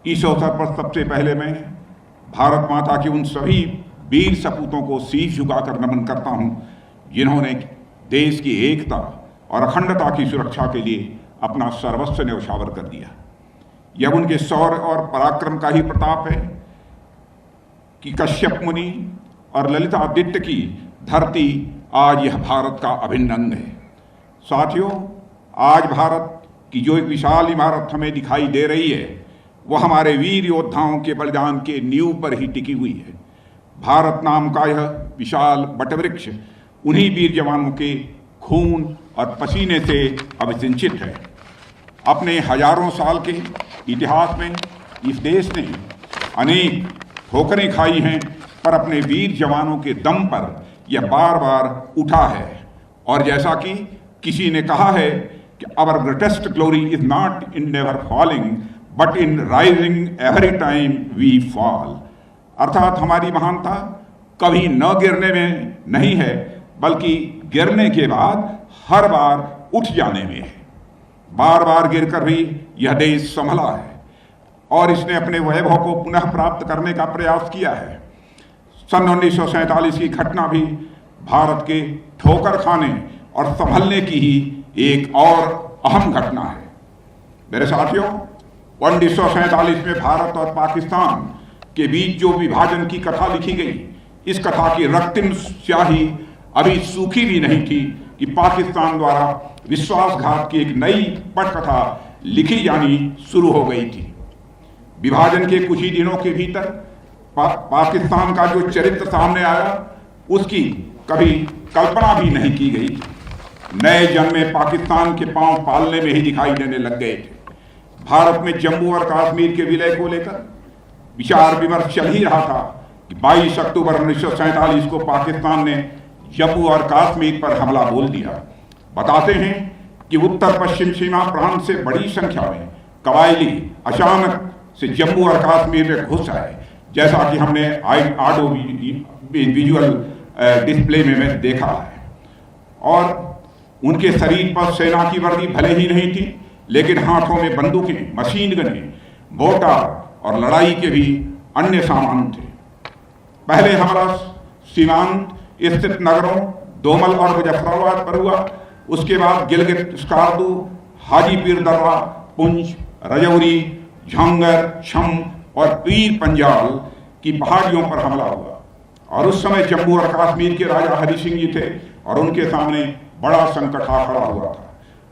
इस अवसर पर सबसे पहले मैं भारत माता के उन सभी वीर सपूतों को शीश झुकाकर नमन करता हूं जिन्होंने देश की एकता और अखंडता की सुरक्षा के लिए अपना सर्वस्व न्यौछावर कर दिया। यह उनके शौर्य और पराक्रम का ही प्रताप है कि कश्यप मुनि और ललितादित्य की धरती आज यह भारत का अभिन्न अंग है। साथियों, आज भारत की जो एक विशाल इमारत हमें दिखाई दे रही है वह हमारे वीर योद्धाओं के बलिदान के नींव पर ही टिकी हुई है। भारत नाम का यह विशाल वटवृक्ष उन्हीं वीर जवानों के खून और पसीने से अभिसिंचित है। अपने हजारों साल के इतिहास में इस देश ने अनेक ठोकरें खाई हैं, पर अपने वीर जवानों के दम पर यह बार बार उठा है। और जैसा कि किसी ने कहा है कि our greatest glory is not in never falling but in rising every time we fall. अर्थात हमारी महानता कभी न गिरने में नहीं है, बल्कि गिरने के बाद हर बार उठ जाने में है। बार बार गिरकर भी यह देश संभला है और इसने अपने वैभव को पुनः प्राप्त करने का प्रयास किया है। सन 1947 की घटना भी भारत के ठोकर खाने और संभलने की ही एक और अहम घटना है। मेरे साथियों, 1947 में भारत और पाकिस्तान के बीच जो विभाजन की कथा लिखी गई, इस कथा की रक्तिम स्याही अभी सूखी भी नहीं थी कि पाकिस्तान द्वारा विश्वासघात की एक नई पटकथा लिखी जानी शुरू हो गई थी। विभाजन के कुछ ही दिनों के भीतर पाकिस्तान का जो चरित्र सामने आया उसकी कभी कल्पना भी नहीं की गई थी। नए जन्मे पाकिस्तान के पांव पालने में ही दिखाई देने लग गए थे। भारत में जम्मू और कश्मीर के विलय को लेकर विचार विमर्श चल ही रहा था कि 22 अक्टूबर 1947 को पाकिस्तान ने जम्मू और कश्मीर पर हमला बोल दिया। बताते हैं कि उत्तर पश्चिम सीमा प्रांत से बड़ी संख्या में कबायली अचानक से जम्मू और कश्मीर में घुस आए, जैसा कि हमने ऑडियो विजुअल डिस्प्ले में देखा है। और उनके शरीर पर सेना की वर्दी भले ही नहीं थी, लेकिन हाथों में बंदूकें, मशीन गनें, मोर्टार और लड़ाई के भी अन्य सामान थे। पहले हमला सीमांत स्थित नगरों दोमल और मुजफ्फराबाद पर हुआ। उसके बाद गिलगित, स्कार्दू, हाजीपीर दर्रा, पुंछ, रजौरी, झांगर, छम और पीर पंजाल की पहाड़ियों पर हमला हुआ। और उस समय जम्मू और कश्मीर के राजा हरि सिंह जी थे और उनके सामने बड़ा संकट आ खड़ा हुआ था।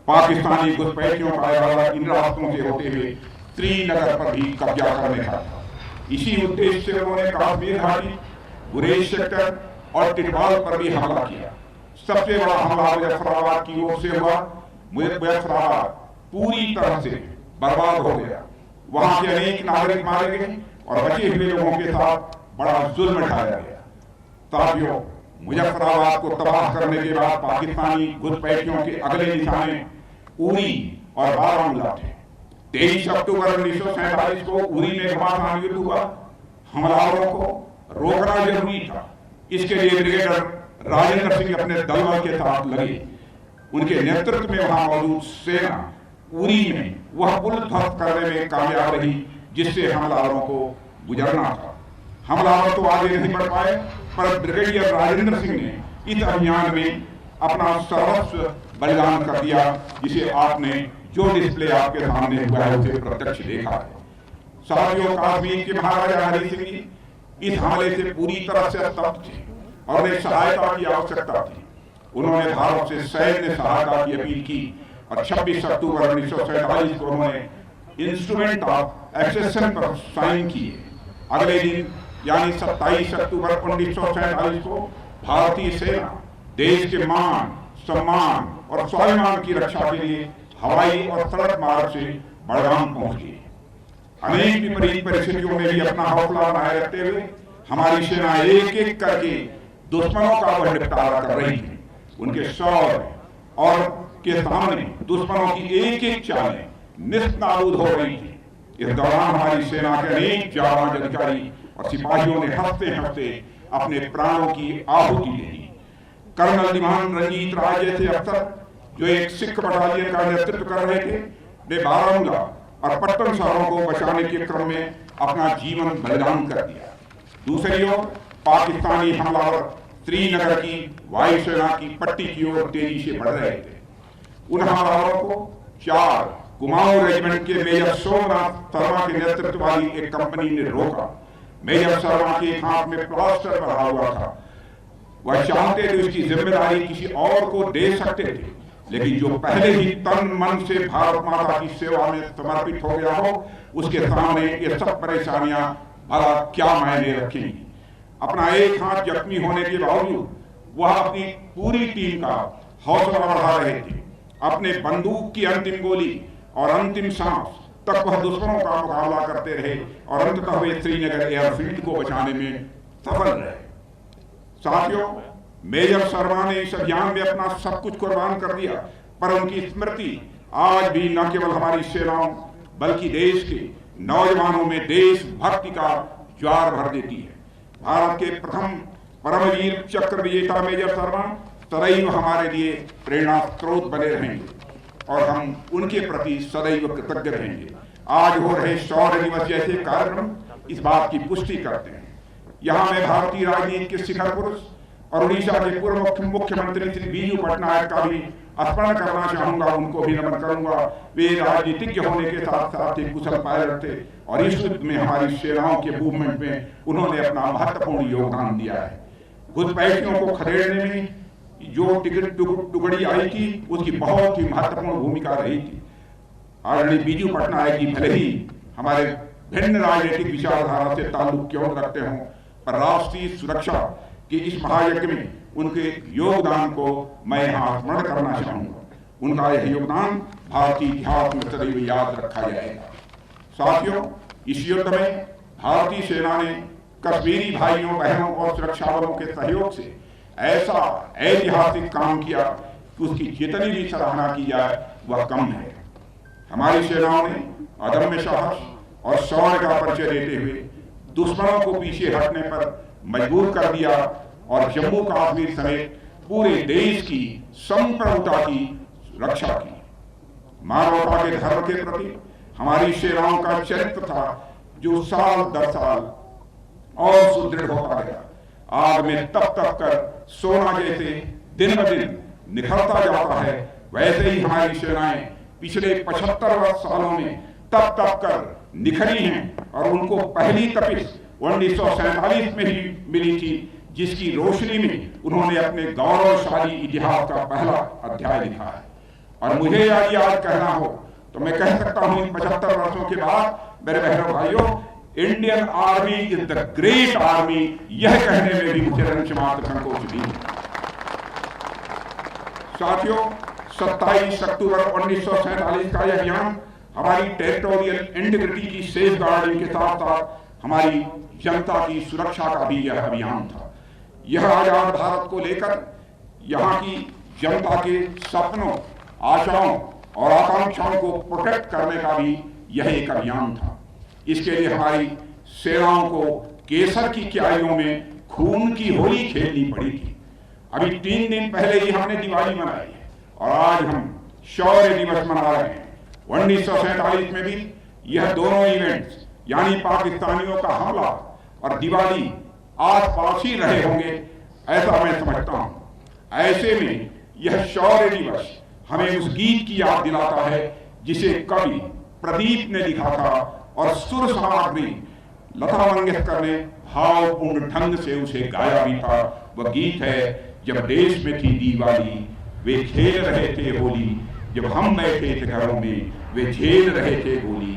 पाकिस्तानी घुसपैठियों का इरादा इन रास्तों से होते हुए श्रीनगर पर भी कब्जा करने का था। इसी उद्देश्य से उन्होंने कश्मीर घाटी, गुरेज सेक्टर और टिटवाल पर भी हमला किया। सबसे बड़ा हमला मुजफ्फराबाद की ओर से हुआ। मुजफ्फराबाद पूरी तरह से बर्बाद हो गया। वहां के अनेक नागरिक मारे गए और बचे हुए लोगों के साथ बड़ा जुल्म ढाया गया। साथियों, मुजफ्फराबाद को तबाह करने के बाद पाकिस्तानी घुसपैठियों के अगले निशाने उरी और बारामूला थे। 23 अक्टूबर 1947 को उरी में घमासान युद्ध हुआ। हमलावरों को रोकना जरूरी था। इसके लिए ब्रिगेडियर राजेंद्र सिंह अपने दलबल के साथ लगे। उनके नेतृत्व में वहां मौजूद सेना उरी में वह पुल ध्वस्त करने में कामयाब रही जिससे हमलावरों को गुजरना था। हमलावर तो आगे नहीं बढ़ पाए, पर ब्रिगेडियर राजेंद्र सिंह ने इस अभियान में अपना सर्वस्व बलिदान कर दिया, जिसे आपने जो डिस्प्ले आपके सामने हुआ है उसे प्रत्यक्ष देखा है। साथियों, कश्मीर के महाराजा हरि सिंह जी इस हमले से पूरी तरह से स्तब्ध थे और उन्हें सहायता की आवश्यकता थी। उन्होंने भारत से सैन्य सहायता की अपील की और 26 अक्टूबर 1947 को उन्होंने इंस्ट्रूमेंट ऑफ एक्सेशन पर साइन किए। अगले दिन यानी 27 अक्टूबर 1947 को भारतीय सेना देश के मान, सम्मान और स्वाभिमान की रक्षा के लिए हवाई और सड़क मार्ग से बड़गाम पहुंच गई। अनेक विपरीत परिस्थितियों में भी अपना हौसला बनाए रखते हुए हमारी सेना एक एक करके दुश्मनों का वह निपटारा कर रही थी। उनके शौर्य और के सामने दुश्मनों की एक एक चालें निस्ताबूद हो रही थी। इस दौरान हमारी सेना के अनेक जाबाज अधिकारी और सिपाहियों ने हंसते हंसते अपने प्राणों की आहुति दे दी। कर्नल दीवान रंजीत राय जैसे अफसर जो एक सिख बटालियन का नेतृत्व कर रहे थे, वे बारामूला और पट्टन शहरों को बचाने के क्रम में अपना जीवन बलिदान कर दिया। दूसरी ओर पाकिस्तानी हमलावर श्रीनगर की वायुसेना की पट्टी की ओर तेजी से बढ़ रहे थे। उन हमलावरों को 4 कुमाऊं रेजिमेंट के मेजर सोमनाथ शर्मा के नेतृत्व वाली एक कंपनी ने रोका। मेजर शर्मा के हाथ में प्लास्टर बना हुआ था। वह चाहते थे उसकी जिम्मेदारी किसी और को दे सकते थे, लेकिन जो पहले ही तन मन से भारत माता की सेवा में समर्पित हो गया हो, उसके सामने ये सब परेशानियां भला क्या मायने रखेंगी। अपना एक हाथ जख्मी होने के बावजूद वह अपनी पूरी टीम का हौसला बढ़ा रहे थे। अपने बंदूक की अंतिम गोली और अंतिम सांस तक वह दुश्मनों का मुकाबला करते रहे और अंततः वे श्रीनगर एयरफील्ड को बचाने में सफल रहे। साथियों, मेजर शर्मा ने इस अभियान में अपना सब कुछ कुर्बान कर दिया, पर उनकी स्मृति आज भी न केवल हमारी सेनाओं बल्कि देश के नौजवानों में देशभक्ति का ज्वार भर देती है। भारत के प्रथम परमवीर चक्र विजेता मेजर शर्मा सदैव हमारे लिए प्रेरणा स्रोत बने रहेंगे और हम उनके प्रति सदैव कृतज्ञ रहेंगे। आज हो रहे शौर्य दिवस जैसे कार्यक्रम इस बात की पुष्टि करते हैं। यहाँ मैं भारतीय राजनीति के शिखर पुरुष और उड़ीसा के पूर्व मुख्यमंत्री श्री बीजू पटनायक का भी स्मरण करना चाहूंगा, उनको भी नमन करूंगा। वे राजनीतिज्ञ होने के साथ साथ एक कुशल पायलट थे और इस युद्ध में हमारी सेनाओं के मूवमेंट में उन्होंने अपना महत्वपूर्ण योगदान दिया है। घुसपैठियों को खदेड़ने में जो टिकट टुकड़ी आई थी उसकी बहुत ही महत्वपूर्ण भूमिका रही थी। आदरणीय बीजू पटनायक जी भले ही हमारे भिन्न राजनीतिक विचारधारा से ताल्लुक क्यों रखते हों, पर राष्ट्रीय सुरक्षा के इस महायज्ञ में उनके योगदान को मैं यहाँ स्मरण करना चाहूंगा। उनका यह योगदान भारतीय इतिहास में सदैव याद रखा जाएगा। साथियों, इस युद्ध में भारतीय सेना ने कश्मीरी भाइयों बहनों और सुरक्षा बलों के सहयोग से ऐसा ऐतिहासिक काम किया कि उसकी जितनी भी सराहना की जाए वह कम है। हमारी सेनाओं ने अदम्य साहस और शौर्य का परिचय देते हुए दुश्मनों को पीछे हटने पर मजबूर कर दिया और जम्मू कश्मीर समेत पूरे देश की संप्रभुता की रक्षा की। मानवता के धर्म के प्रति हमारी सेनाओं का चरित्र था जो साल दर साल और सुदृढ़ होता गया। आग में तप कर सोना जैसे दिन ब दिन निखरता जाता है, वैसे ही हमारी सेनाएं पिछले 75 सालों में तप कर निखरी हैं और उनको पहली तपिश 1947 में ही मिली थी, जिसकी रोशनी में उन्होंने अपने गौरवशाली इतिहास का पहला अध्याय लिखा है। और मुझे यदि आज कहना हो तो मैं कह सकता हूं इन 75 वर्षों के बाद, मेरे बहनों भाइयों, Indian army is the great army, यह कहने में भी मुझे रंच मात्र संकोच नहीं है। साथियों, 27 अक्टूबर 1947 का यह अभियान हमारी टेरिटोरियल इंटीग्रिटी की सेफ गार्डिंग के साथ साथ हमारी जनता की सुरक्षा का भी यह अभियान था। यह आजाद भारत को लेकर यहाँ की जनता के सपनों, आशाओं और आकांक्षाओं को प्रोटेक्ट करने का भी यह एक अभियान था। इसके लिए हमारी सेनाओं को केसर की क्यारियों में खून की होली खेलनी पड़ी थी। अभी 3 दिन पहले ही हमने दिवाली मनाई है और आज हम शौर्य दिवस मना रहे हैं। 1947 में भी यह दोनों इवेंट्स यानी पाकिस्तानियों का हमला और दिवाली आस पास ही रहे होंगे, ऐसा मैं समझता हूं। ऐसे में यह शौर्य दिवस हमें उस गीत की याद दिलाता है जिसे कवि प्रदीप ने लिखा था और सुर सामग्री लता मंगेशकर ने भावपूर्ण ढंग से उसे गाया भी था। वह गीत है, जब देश में थी दिवाली वे खेल रहे थे होली, जब हम बैठे थे घरों में वे झेल रहे थे गोली,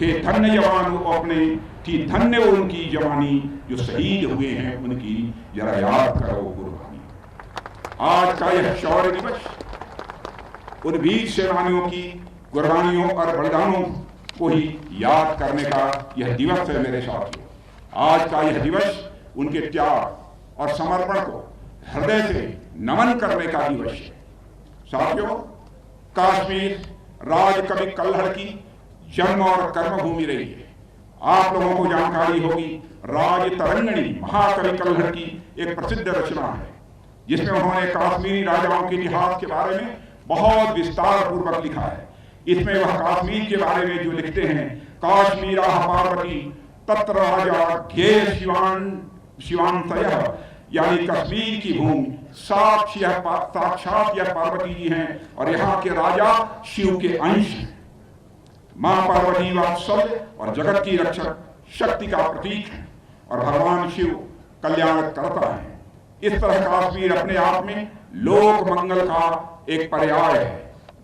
थे धन्य जवान अपने, थी धन्य उनकी जवानी, जो शहीद हुए हैं उनकी जरा याद करो कुर्बानी। आज का यह शौर्य दिवस उन वीर सेनानियों की कुर्बानियों और बलिदानों को ही याद करने का यह दिवस है मेरे साथियों। आज का यह दिवस उनके त्याग और समर्पण को हृदय से नमन करने का दिवस है। साथियों, कश्मीर राज कवि कल्हड़ की जन्म और कर्मभूमि रही है। आप लोगों को जानकारी होगी, राज तरंगिणी महाकवि कल्हड़ की एक प्रसिद्ध रचना है जिसमें उन्होंने कश्मीरी राजाओं के इतिहास के बारे में बहुत विस्तार पूर्वक लिखा है। इसमें वह कश्मीर के बारे में जो लिखते हैं, काश्मीरा पार्वती तत्र राजा ध्येय शिवांतयः, यानी कश्मीर की भूमि साक्षात यह पार्वती जी हैं और यहाँ के राजा शिव के अंश हैं। मां पार्वती वात्सल्य और जगत की रक्षक शक्ति का प्रतीक है और भगवान शिव कल्याण करता है। इस तरह कश्मीर अपने आप में लोक मंगल का एक पर्याय है।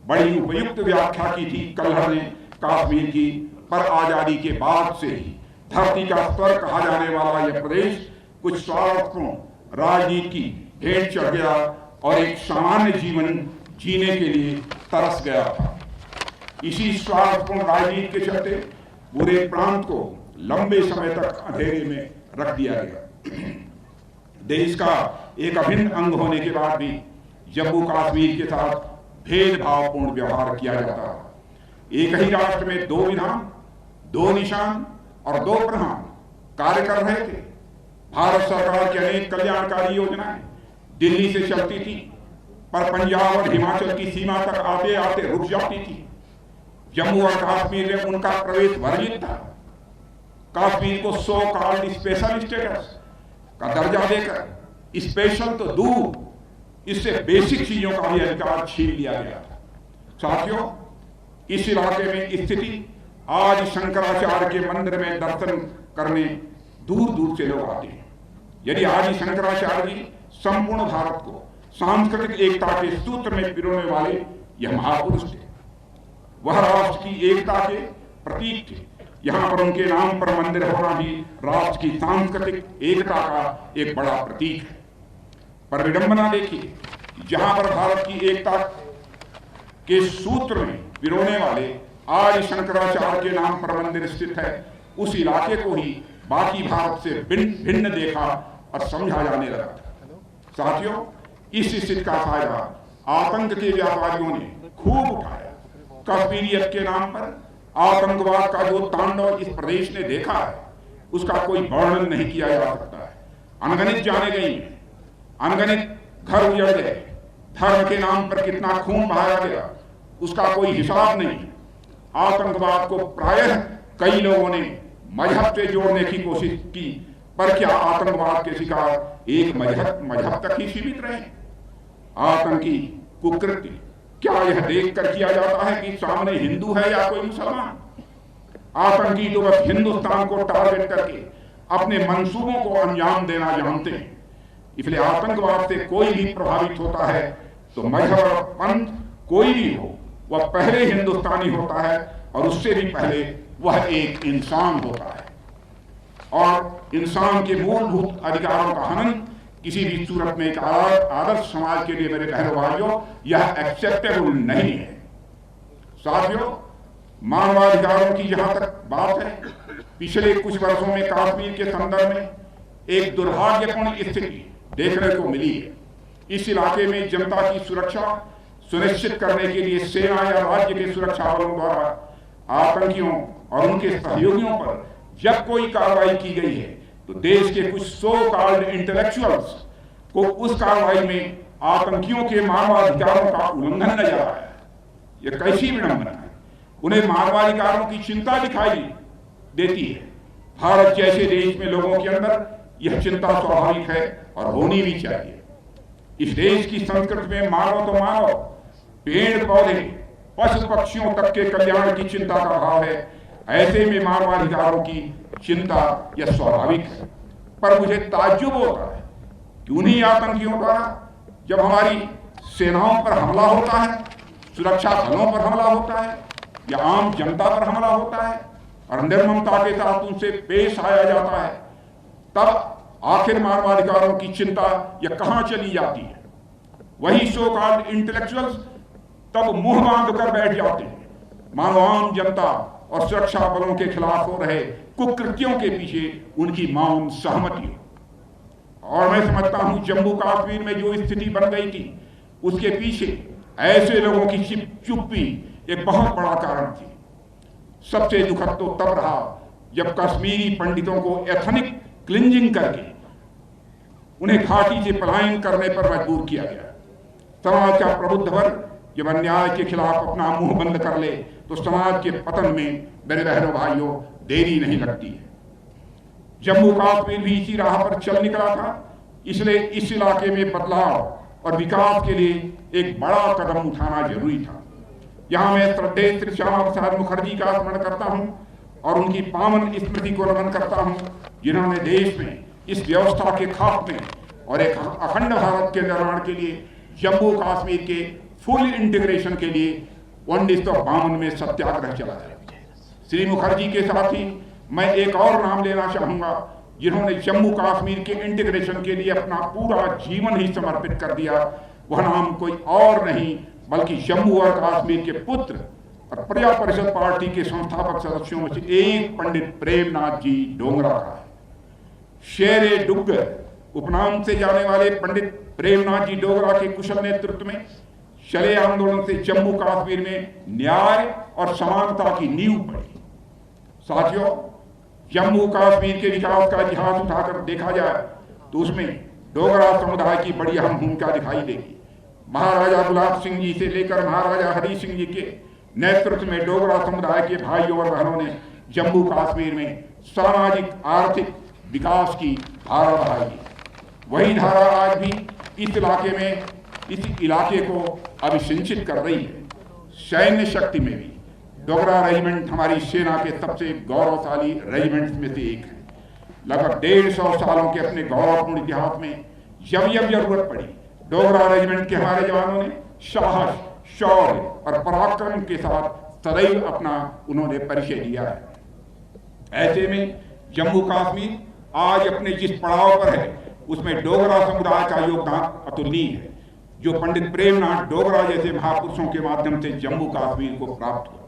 बड़ी उपयुक्त व्याख्या की थी कल्हड़ ने कश्मीर की, पर आजादी के बाद से ही धरती का स्वर्ग कहा जाने वाला यह प्रदेश कुछ स्वार्थों राजनीति की भेंट चढ़ गया और एक सामान्य जीवन जीने के लिए तरस गया था। इसी स्वार्थपूर्ण राजनीति के चलते पूरे प्रांत को लंबे समय तक अंधेरे में रख दिया गया। देश का एक अभिन्न अंग होने के बाद भी जम्मू कश्मीर के साथ भेदभावपूर्ण व्यवहार किया जाता था। एक ही राष्ट्र में दो विधान, दो निशान और दो प्रधान कार्य कर रहे थे। भारत सरकार की अनेक कल्याणकारी योजनाएं दिल्ली से चलती थी, पर पंजाब और हिमाचल की सीमा तक आते आते रुक जाती थी। जम्मू और कश्मीर में उनका प्रवेश वर्जित था। कश्मीर को सो कॉल्ड स्पेशल स्टेटस का दर्जा देकर स्पेशल तो दूर, इससे बेसिक चीजों का भी अधिकार छीन लिया गया था। साथियों, इस इलाके में स्थिति आज शंकराचार्य के मंदिर में दर्शन करने दूर दूर से लोग आते हैं। यदि आज शंकराचार्य जी संपूर्ण भारत को सांस्कृतिक एकता के सूत्र में पिरोने वाले यह महापुरुष थे, वह राष्ट्र की एकता के प्रतीक थे। यहाँ पर उनके नाम पर मंदिर होना भी राष्ट्र की सांस्कृतिक एकता का एक बड़ा प्रतीक है। पर विडंबना देखिए, जहां पर भारत की एकता के सूत्र में पिरोने वाले आज शंकराचार्य के नाम पर मंदिर स्थित है, उस इलाके को ही बाकी भारत से भिन्न देखा और समझा जाने लगा था। साथियों, इस स्थिति का फायदा आतंक के व्यापारियों ने खूब उठाया। कश्मीरियत के नाम पर आतंकवाद का जो तांडव इस प्रदेश ने देखा है, उसका कोई वर्णन नहीं किया जा सकता है। अनगणित जाने गई, अनगणित घर उजड़ गए, धर्म के नाम पर कितना खून बहाया गया उसका कोई हिसाब नहीं। आतंकवाद को प्रायः कई लोगों ने मजहब से जोड़ने की कोशिश की, पर क्या आतंकवाद के शिकार एक मजहब तक ही सीमित रहे? आतंकी कुकृत्य क्या यह देखकर किया जाता है कि सामने हिंदू है या कोई मुसलमान? आतंकी तो बस हिंदुस्तान को टारगेट करके अपने मंसूबों को अंजाम देना जानते हैं। इसलिए आतंकवाद से कोई भी प्रभावित होता है तो मजहब और पंथ कोई भी हो, वह पहले हिंदुस्तानी होता है और उससे भी पहले वह एक इंसान होता है। और इंसान के मूलभूत अधिकारों का हनन किसी भी सूरत में एक आदर्श समाज के लिए, मेरे बहनों भाइयों, यह एक्सेप्टेबल नहीं है। साथियों, मानवाधिकारों की जहां तक बात है, पिछले कुछ वर्षों में कश्मीर के संदर्भ में एक दुर्भाग्यपूर्ण स्थिति देखने को मिली है। इस इलाके में जनता की सुरक्षा सुनिश्चित करने के लिए सेना या राज्य के सुरक्षा बलों द्वारा आतंकियों और उनके सहयोगियों पर जब कोई कार्रवाई की गई है तो देश के कुछ सो कॉल्ड इंटेलेक्चुअल्स को उस कार्रवाई में आतंकियों के मानवाधिकारों का उल्लंघन नजर आया है। यह कैसी विडंबना है? उन्हें मानवाधिकारों की चिंता दिखाई देती है। भारत जैसे देश में लोगों के अंदर यह चिंता स्वाभाविक है और होनी भी चाहिए। इस देश की संस्कृति में मानव तो मानव, पेड़ पौधे, पशु पक्षियों तक के कल्याण की चिंता का भाव है। ऐसे में मानवाधिकारों की चिंता यह स्वाभाविक है। पर मुझे ताज्जुब होता है कि उन्हीं आतंकियों द्वारा जब हमारी सेनाओं पर हमला होता है, सुरक्षा बलों पर हमला होता है या आम जनता पर हमला होता है और निर्ममता के साथ उनसे पेश आया जाता है, तब आखिर मानवाधिकारों की चिंता यह कहां चली जाती है? वही सो कॉल्ड इंटेलेक्चुअल्स तब मुंह बांध कर बैठ जाते हैं, मानो आम जनता और सुरक्षा बलों के खिलाफ हो रहे कुकृत्यों के पीछे उनकी मौन सहमति हो। और मैं समझता हूं जम्मू कश्मीर में जो स्थिति बन गई थी, उसके पीछे ऐसे लोगों की चुप्पी एक बहुत बड़ा कारण थी। सबसे दुखद तो तब रहा जब कश्मीरी पंडितों को एथनिक क्लिंजिंग करके उन्हें घाटी से पलायन करने पर मजबूर किया गया। समाज का प्रबुद्ध वर्ग जब अन्याय के खिलाफ अपना मुंह बंद कर ले तो समाज के पतन में मेरे बहनों भाइयों देरी नहीं लगती है। जम्मू कश्मीर भी इसी राह पर चल निकला था, इसलिए इस इलाके में बदलाव और विकास के लिए एक बड़ा कदम उठाना जरूरी था। यहाँ मैं श्रद्धेय श्री श्यामा प्रसाद मुखर्जी का स्मरण करता हूँ और उनकी पावन स्मृति को नमन करता हूँ, जिन्होंने देश में इस व्यवस्था के खात्मे और एक अखंड भारत के निर्माण के लिए जम्मू कश्मीर के फुल इंटीग्रेशन के लिए 1952 में सत्याग्रह चलाया। श्री मुखर्जी के साथ ही मैं एक और नाम लेना चाहूंगा, जिन्होंने जम्मू कश्मीर के इंटीग्रेशन के लिए अपना पूरा जीवन ही समर्पित कर दिया। वह नाम कोई और नहीं बल्कि जम्मू और कश्मीर के पुत्र और प्रजा परिषद पार्टी के संस्थापक सदस्यों में से एक पंडित प्रेमनाथ जी डोगरा का है। शेरे डुग्गर उपनाम से जाने वाले पंडित प्रेमनाथ जी डोगरा के कुशल नेतृत्व में चले आंदोलन से जम्मू कश्मीर में न्याय और समानता की नींव पड़ी। साथियों, जम्मू कश्मीर के विकास का इतिहास उठाकर देखा जाए तो उसमें डोगरा समुदाय की बड़ी अहम भूमिका दिखाई देगी। महाराजा गुलाब सिंह जी से लेकर महाराजा हरि सिंह जी के नेतृत्व में डोगरा समुदाय के भाइयों और बहनों ने जम्मू कश्मीर में सामाजिक आर्थिक विकास की धारा बहाई। वही धारा आज भी इस इलाके को अभिसिंचित कर रही है। सैन्य शक्ति में भी डोगरा रेजिमेंट हमारी सेना के सबसे गौरवशाली रेजिमेंट्स में से एक है। लगभग 150 सालों के अपने गौरवपूर्ण इतिहास में जब जरूरत पड़ी, डोगरा रेजिमेंट के हमारे जवानों ने साहस, शौर्य और पराक्रम के साथ सदैव अपना उन्होंने परिचय दिया है। ऐसे में जम्मू कश्मीर आज अपने जिस पड़ाव पर है उसमें डोगरा समुदाय का योगदान अतुलनीय है, जो पंडित प्रेमनाथ डोगरा जैसे महापुरुषों के माध्यम से जम्मू कश्मीर को प्राप्त हुआ।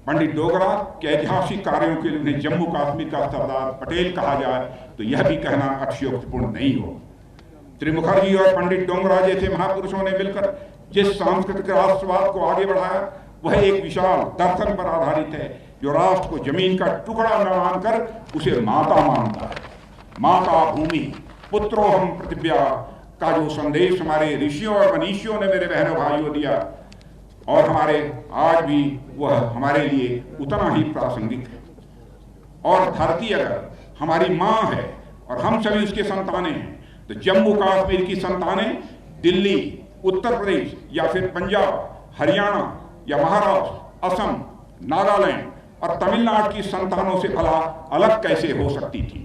पंडित डोगरा के ऐतिहासिक कार्यों के लिए उन्हें जम्मू कश्मीर का सरदार पटेल कहा जाए तो यह भी कहना अतिशयोक्तिपूर्ण नहीं हो। श्री मुखर्जी और पंडित डोगरा जैसे महापुरुषों ने मिलकर जिस सांस्कृतिक राष्ट्रवाद को आगे बढ़ाया वह एक विशाल दर्शन पर आधारित है, जो राष्ट्र को जमीन का टुकड़ा न मानकर उसे माता मानता है। माता भूमि पुत्रोहम पृथिव्या का जो संदेश हमारे ऋषियों और मनीषियों ने मेरे बहनों भाइयों दिया और हमारे आज भी वह हमारे लिए उतना ही प्रासंगिक है। और धरती अगर हमारी माँ है और हम सभी उसके संतानें हैं तो जम्मू कश्मीर की संतानें दिल्ली, उत्तर प्रदेश या फिर पंजाब, हरियाणा या महाराष्ट्र, असम, नागालैंड और तमिलनाडु की संतानों से भला अलग कैसे हो सकती थी।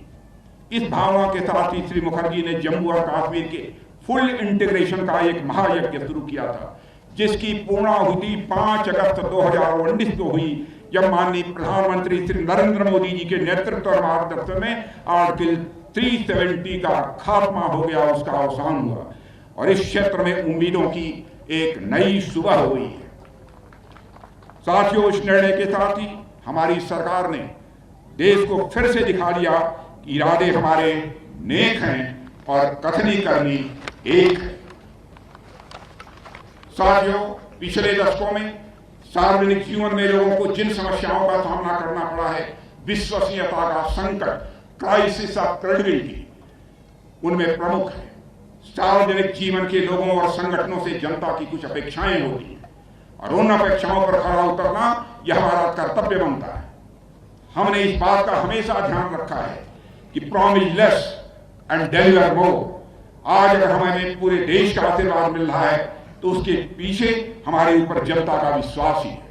इस भावना के साथ ही श्री मुखर्जी ने जम्मू और कश्मीर के फुल इंटीग्रेशन का एक महायज्ञ शुरू किया था, जिसकी पूर्णाहुति 5 अगस्त 2019 को हुई, जब माननीय प्रधानमंत्री श्री नरेंद्र मोदी जी के नेतृत्व और मार्गदर्शन में आर्टिकल 370 का खात्मा हो गया, उसका अवसान हुआ और इस क्षेत्र में उम्मीदों की एक नई सुबह हुई है। साथियों, इस निर्णय के साथ ही हमारी सरकार ने देश को फिर से दिखा दिया कि इरादे हमारे नेक हैं और कथनी करनी एक है। साथियों, पिछले दशकों में सार्वजनिक जीवन में लोगों को जिन समस्याओं का सामना करना पड़ा है, विश्वसनीयता का संकट, क्राइसिस ऑफ क्रेडिबिलिटी, उनमें प्रमुख है सार्वजनिक जीवन के लोगों और संगठनों से जनता की कुछ अपेक्षाएं होती हैं और उन अपेक्षाओं पर खरा उतरना यह हमारा कर्तव्य बनता है। हमने इस बात का हमेशा ध्यान रखा है कि प्रॉमिस लेस एंड डिलीवर मोर। आज अगर हमें पूरे देश का आशीर्वाद मिल रहा है तो उसके पीछे हमारे ऊपर जनता का विश्वास ही है।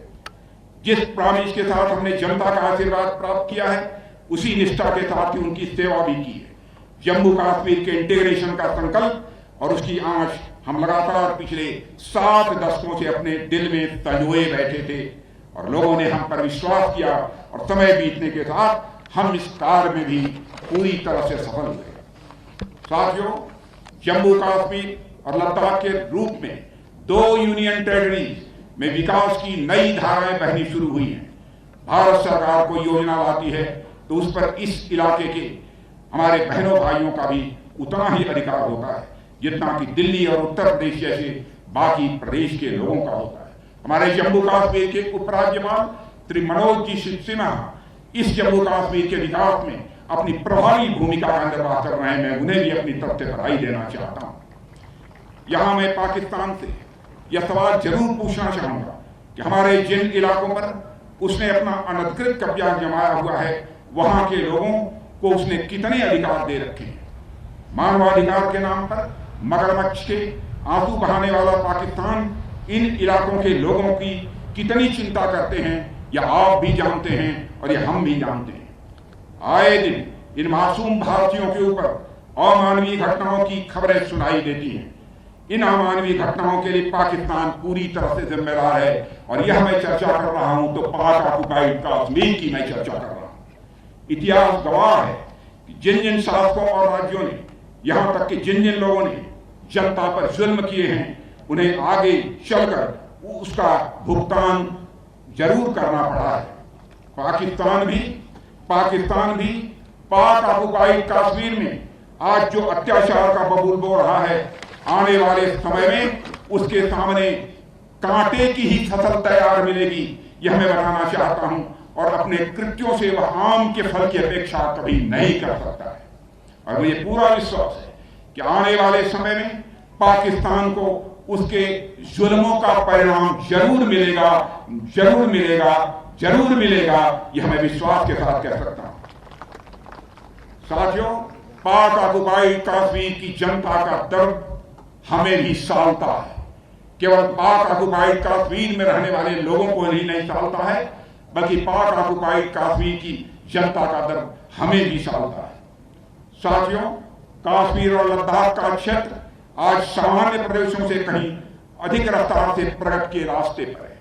जिस प्रॉमिस के साथ हमने जनता का आशीर्वाद प्राप्त किया है उसी निष्ठा के साथ ही उनकी सेवा भी की है। जम्मू कश्मीर के इंटीग्रेशन का संकल्प और उसकी आंच हम लगातार पिछले 7 दशकों से अपने दिल में संजोए बैठे थे और लोगों ने हम पर विश्वास किया और समय बीतने के साथ हम इस कार्य में भी पूरी तरह से सफल हुए। साथियों, जम्मू कश्मीर और लद्दाख के रूप में 2 यूनियन टेरिटरीज में विकास की नई धाराएं बहनी शुरू हुई हैं। भारत सरकार को योजना लाती है तो उस पर इस इलाके के हमारे बहनों भाइयों का भी उतना ही अधिकार होता है जितना कि दिल्ली और उत्तर प्रदेश जैसे बाकी प्रदेश के लोगों का होता है। हमारे जम्मू कश्मीर के उपराज्यपाल श्री मनोज जी सिन्हा इस जम्मू कश्मीर के विकास में अपनी प्रभावी भूमिका का निर्वाह कर रहे हैं। मैं उन्हें भी अपनी तरफ से बधाई देना चाहता हूं। यहां मैं पाकिस्तान से यह सवाल जरूर पूछना चाहूंगा कि हमारे जिन इलाकों पर उसने अपना अनधिकृत कब्जा जमाया हुआ है, वहां के लोगों को उसने कितने अधिकार दे रखे हैं। मानवाधिकार के नाम पर मगरमच्छ के आंसू बहाने वाला पाकिस्तान इन इलाकों के लोगों की कितनी चिंता करते हैं, यह आप भी जानते हैं और यह हम भी जानते हैं। आए दिन इन मासूम भारतीयों के ऊपर अमानवीय घटनाओं की खबरें सुनाई देती हैं। इन अमानवीय घटनाओं के लिए पाकिस्तान पूरी तरह से जिम्मेदार है, और यह मैं चर्चा कर रहा हूं तो पाक ऑक्युपाइड कश्मीर की मैं चर्चा कर रहा हूं। इतिहास गवाह है कि जिन जिन शासकों और राज्यों ने, यहां तक कि जिन जिन लोगों ने जनता पर जुल्म किए हैं, उन्हें आगे चलकर उसका भुगतान जरूर करना पड़ा है। पाकिस्तान भी पाक ऑक्युपाइड कश्मीर में आज जो अत्याचार का बबूल बो रहा है, आने वाले समय में उसके सामने कांटे की ही फसल तैयार मिलेगी, यह मैं बताना चाहता हूं। और अपने कृत्यों से वह आम के फल की अपेक्षा कभी नहीं कर सकता है। और मुझे पूरा विश्वास है कि आने वाले समय में पाकिस्तान को उसके जुल्मों का परिणाम जरूर मिलेगा, जरूर मिलेगा, जरूर मिलेगा, यह मैं विश्वास के साथ कह सकता हूं। साथियों, पाक ऑक्युपाइड कश्मीर की जनता का दर्द हमें भी सालता है। केवल पाक ऑक्युपाइड कश्मीर में रहने वाले लोगों को ही नहीं सालता है, बल्कि पाक ऑक्युपाइड कश्मीर की जनता का दर्द हमें भी सालता है। साथियों, कश्मीर और लद्दाख का क्षेत्र आज सामान्य प्रदेशों से कहीं अधिक रफ्तार से प्रगति के रास्ते पर है।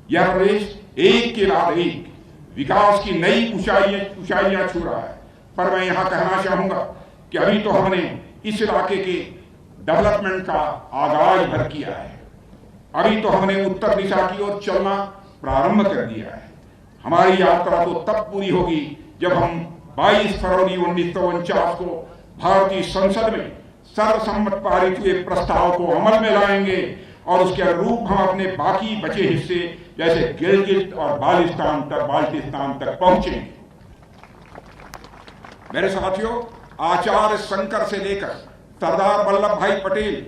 यह प्रदेश एक के बाद एक विकास की नई ऊंचाइयां छू रहा है। पर मैं यहां कहना चाहूंगा कि अभी तो हमने इस इलाके के डेवलपमेंट का आगाज भर किया है। अभी तो हमने उत्तर दिशा की ओर चलना प्रारंभ कर दिया है। हमारी यात्रा तो तब पूरी होगी जब हम 22 फरवरी 1949 को भारतीय संसद में सर्वसम्मत पारित हुए प्रस्ताव को अमल में लाएंगे और उसके अनुरूप हम अपने बाकी बचे हिस्से जैसे गिलगित और बाल्टिस्तान तक पहुंचेंगे। मेरे साथियों, आचार्य शंकर से लेकर सरदार वल्लभ भाई पटेल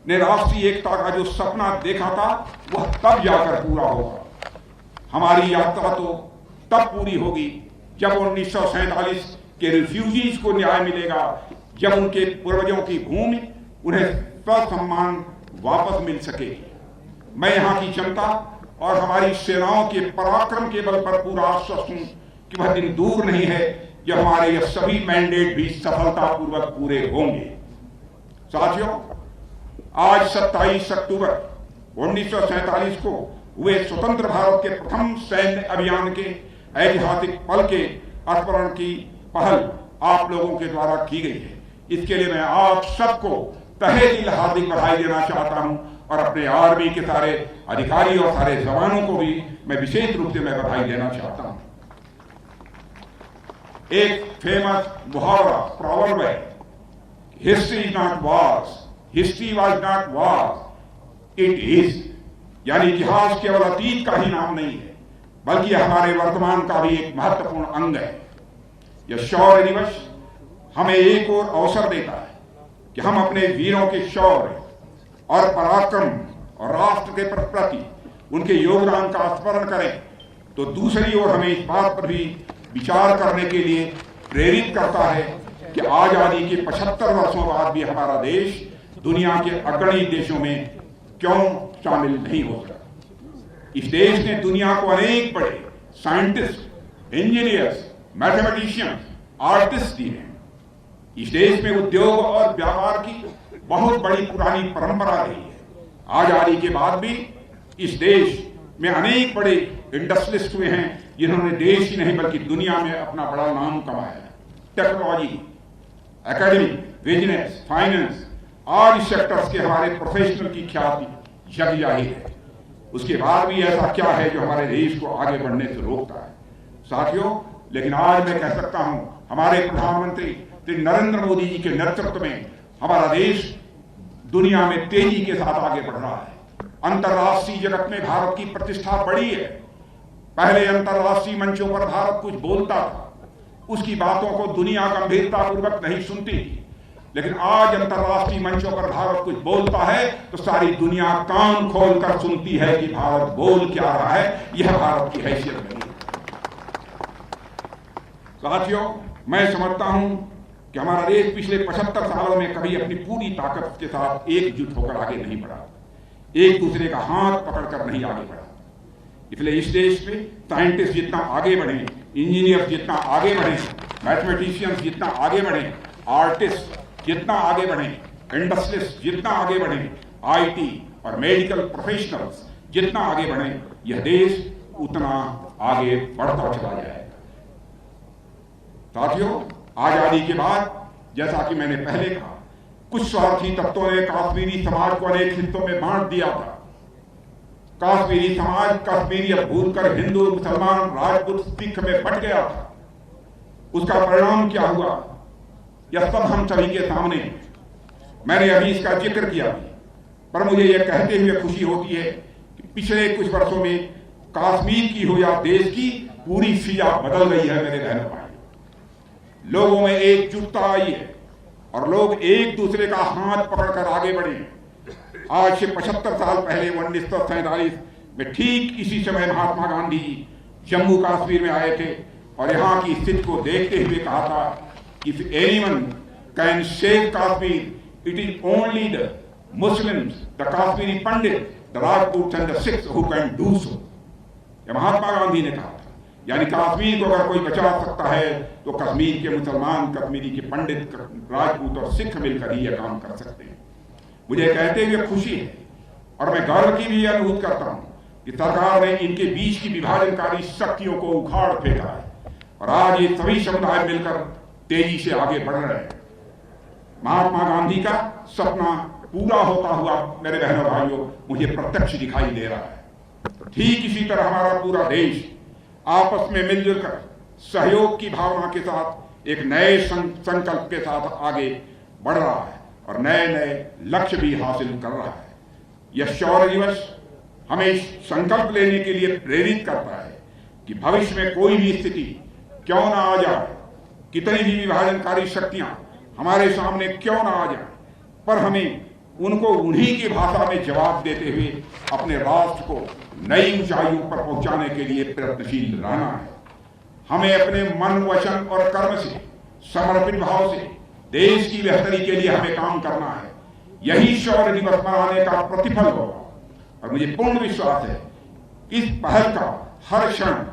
ने राष्ट्रीय एकता का जो सपना देखा था, वह तब जाकर पूरा होगा। हमारी यात्रा तो तब पूरी होगी जब 1947 के रिफ्यूजीज को न्याय मिलेगा, जब उनके पूर्वजों की भूमि उन्हें ससम्मान वापस मिल सकेगी। मैं यहाँ की जनता और हमारी सेनाओं के पराक्रम के बल पर पूरा आश्वस्त हूं कि वह दिन दूर नहीं है जब हमारे ये सभी मैंडेट भी सफलतापूर्वक पूरे होंगे। साथियों, आज 27 अक्टूबर 1947 को हुए स्वतंत्र भारत के प्रथम सैन्य अभियान के ऐतिहासिक पल के स्मरण की पहल आप लोगों के द्वारा की गई है। इसके लिए मैं आप सबको तहे दिल हार्दिक बधाई देना चाहता हूं और अपने आर्मी के सारे अधिकारी और सारे जवानों को भी मैं विशेष रूप से मैं बधाई देना चाहता हूं। एक फेमस मुहावरा प्रॉवर्ब है, history is not Wars, history was not Wars, it is. यानी इतिहास केवल अतीत का ही नाम नहीं है, बल्कि हमारे वर्तमान का भी एक महत्वपूर्ण अंग है। यह शौर्य दिवस हमें एक और अवसर देता है कि हम अपने वीरों के शौर्य और पराक्रम और राष्ट्र के प्रति उनके योगदान का स्मरण करें, तो दूसरी ओर हमें इस बात पर भी विचार करने के लिए प्रेरित करता है कि आजादी के 75 वर्षों बाद भी हमारा देश दुनिया के अग्रणी देशों में क्यों शामिल नहीं हो सकता। इस देश ने दुनिया को अनेक बड़े साइंटिस्ट, इंजीनियर्स, मैथमेटिशियंस, आर्टिस्ट दिए हैं। इस देश में उद्योग और व्यापार की बहुत बड़ी पुरानी परंपरा रही है। आजादी के बाद भी इस देश में अनेक बड़े इंडस्ट्रियलिस्ट हुए हैं जिन्होंने देश ही नहीं बल्कि दुनिया में अपना बड़ा नाम कमाया है। टेक्नोलॉजी, एकेडमिक, बिजनेस, फाइनेंस, आज सेक्टर्स के हमारे प्रोफेशनल की ख्याति जग जाहिर है। उसके बाद भी ऐसा क्या है जो हमारे देश को आगे बढ़ने से रोकता है। साथियों, लेकिन आज मैं कह सकता हूं, हमारे प्रधानमंत्री श्री नरेंद्र मोदी जी के नेतृत्व में हमारा देश दुनिया में तेजी के साथ आगे बढ़ रहा है। अंतर्राष्ट्रीय जगत में भारत की प्रतिष्ठा बढ़ी है। पहले अंतर्राष्ट्रीय मंचों पर भारत कुछ बोलता था, उसकी बातों को दुनिया गंभीरता पूर्वक नहीं सुनती थी। लेकिन आज अंतर्राष्ट्रीय मंचों पर भारत कुछ बोलता है तो सारी दुनिया कान खोलकर सुनती है कि भारत बोल क्या रहा है। यह भारत की हैसियत नहीं है। साथियों, मैं समझता हूं कि हमारा देश पिछले 75 सालों में कभी अपनी पूरी ताकत के साथ एकजुट होकर आगे नहीं बढ़ा, एक दूसरे का हाथ पकड़कर नहीं आगे बढ़ा। इसलिए इस देश में साइंटिस्ट जितना आगे बढ़े, इंजीनियर जितना आगे बढ़े, मैथमेटिशियंस जितना आगे बढ़े, आर्टिस्ट जितना आगे बढ़े, इंडस्ट्रियलिस्ट जितना आगे बढ़े, आईटी और मेडिकल प्रोफेशनल्स जितना आगे बढ़े, यह देश उतना आगे बढ़ता चला जाएगा। साथियों, आजादी के बाद जैसा कि मैंने पहले कहा, कुछ स्वार्थी तत्वों ने कश्मीरी समाज को अनेक हिस्सों में बांट दिया था। कश्मीरी समाज कश्मीरियत भूलकर हिंदू, मुसलमान, राजपूत, सिख में बंट गया था। उसका परिणाम क्या हुआ, यह सब हम सभी के सामने। मैंने अभी इसका जिक्र किया, पर मुझे यह कहते हुए खुशी होती है कि पिछले कुछ वर्षों में कश्मीर की हो या देश की पूरी फिजा बदल गई है। मेरे बहनों भाई, लोगों में एकजुटता आई है और लोग एक दूसरे का हाथ पकड़कर आगे बढ़े। आज से 75 साल पहले 1947 में ठीक इसी समय महात्मा गांधी जी जम्मू कश्मीर में आए थे और यहाँ की स्थिति को देखते हुए कहा था, if anyone can save Kashmir, it is only the Muslims, the Kashmiri Pandit, the Rajputs and the Sikhs who can do so। यह महात्मा गांधी ने कहा था। यानी कश्मीर को अगर कोई बचा सकता है तो कश्मीर के मुसलमान, कश्मीरी के पंडित, राजपूत और सिख मिलकर ही यह काम कर सकते हैं। मुझे कहते हुए खुशी है और मैं गर्व की भी अनुभूति करता हूं कि सरकार ने इनके बीच की विभाजनकारी शक्तियों को उखाड़ फेंका है और आज ये सभी समुदाय मिलकर तेजी से आगे बढ़ रहे हैं। महात्मा गांधी का सपना पूरा होता हुआ मेरे बहनों भाइयों मुझे प्रत्यक्ष दिखाई दे रहा है। ठीक इसी तरह हमारा पूरा देश आपस में मिलजुल कर सहयोग की भावना के साथ एक नए संकल्प के साथ आगे बढ़ रहा है और नए नए लक्ष्य भी हासिल कर रहा है। यह शौर्य दिवस हमें संकल्प लेने के लिए प्रेरित करता है कि भविष्य में कोई भी स्थिति क्यों ना आ जाए, कितनी भी विभाजनकारी शक्तियां हमारे सामने क्यों ना आ जाए, पर हमें उनको उन्हीं की भाषा में जवाब देते हुए अपने राष्ट्र को नई ऊंचाइयों पर पहुंचाने के लिए प्रयत्नशील रहना है। हमें अपने मन, वचन और कर्म से, समर्पित भाव से देश की बेहतरी के लिए हमें काम करना है। यही शौर्य दिवस मनाने का प्रतिफल होगा और मुझे पूर्ण विश्वास है इस पहल का हर क्षण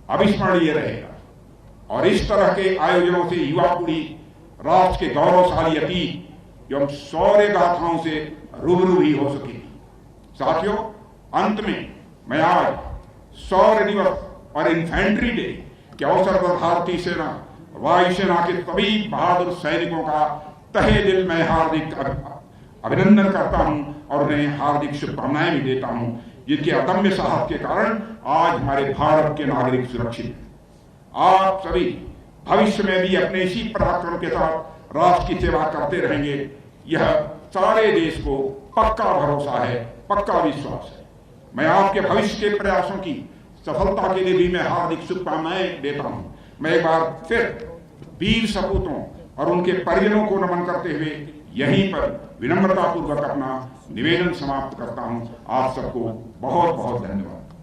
अविस्मरणीय रहेगा और इस तरह के आयोजनों से युवा पीढ़ी राष्ट्र के गौरवशाली अतीत एवं शौर्य गाथाओं से रूबरू ही हो सकेगी। साथियों, अंत में मैं आज शौर्य दिवस और इन्फेंट्री डे के अवसर पर भारतीय सेना, वायुसेना के सभी बहादुर सैनिकों का तहे दिल में हार्दिक अभिनंदन करता हूं और उन्हें हार्दिक शुभकामनाएं भी देता हूं, जिनके अदम्य साहस के कारण आज हमारे भारत के नागरिक सुरक्षित हैं। आप सभी भविष्य में भी अपने इसी पराक्रम के साथ राष्ट्र की सेवा करते रहेंगे, यह सारे देश को पक्का भरोसा है, पक्का विश्वास है। मैं आपके भविष्य के प्रयासों की सफलता के लिए भी मैं हार्दिक शुभकामनाएं देता हूं। मैं एक बार फिर वीर सपूतों और उनके परिजनों को नमन करते हुए यहीं पर विनम्रतापूर्वक अपना निवेदन समाप्त करता हूं। आप सबको बहुत बहुत धन्यवाद।